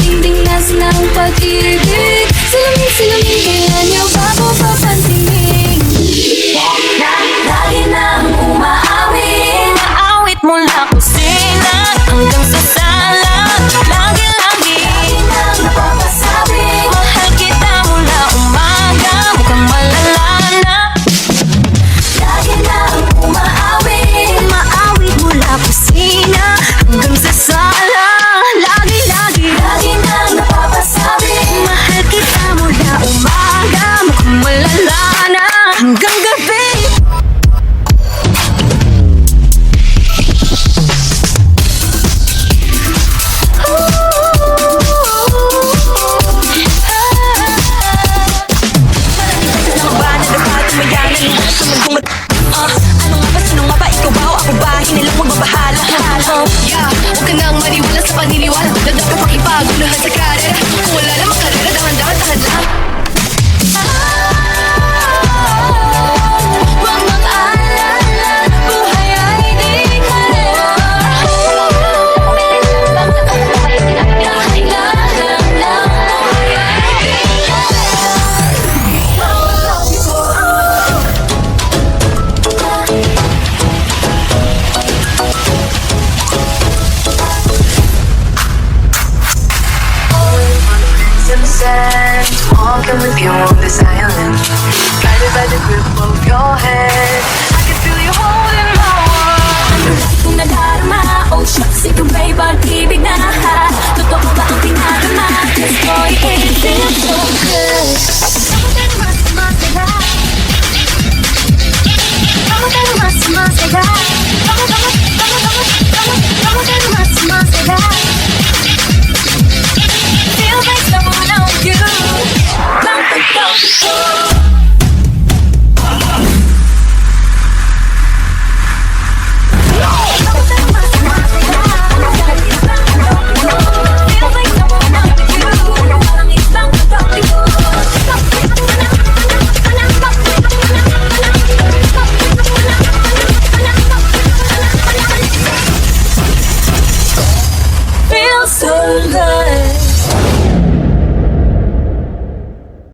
Dingdingas ng pag-ibig. Salamin, kailan niyo bago papansin? Lagi nang umaawit. Maawit mula kusina hanggang sa sala. Lagi nang napapasabi. mahal kita mula umaga. Mukhang malala na. Lagi nang umaawit. Maawit mula kusina hanggang sa sala. Lagi nang napapasabi. mahal kita mula umaga. Mukhang malala na hanggang gabi. Ano nga ba, sino nga ba, ikaw ba o ako ba? Hinilang magbabahala. Yeah, huwag ka nang maniwala sa paniniwala. Dapat ka pakipaguluhan sa karera. Kung wala namang karera, dahan-dahan, tahan lang. Huwag mag-alala, buhay ay di karera. Walking with you on this island, guided by the grip of your hand. I can feel you holding my hand. Kung nadarama, oh shucks, ikaw ba'y pag-ibig na? Totoo ba ang pinarama? Yes boy, it feels so good. Feels like someone else you. Feels so good.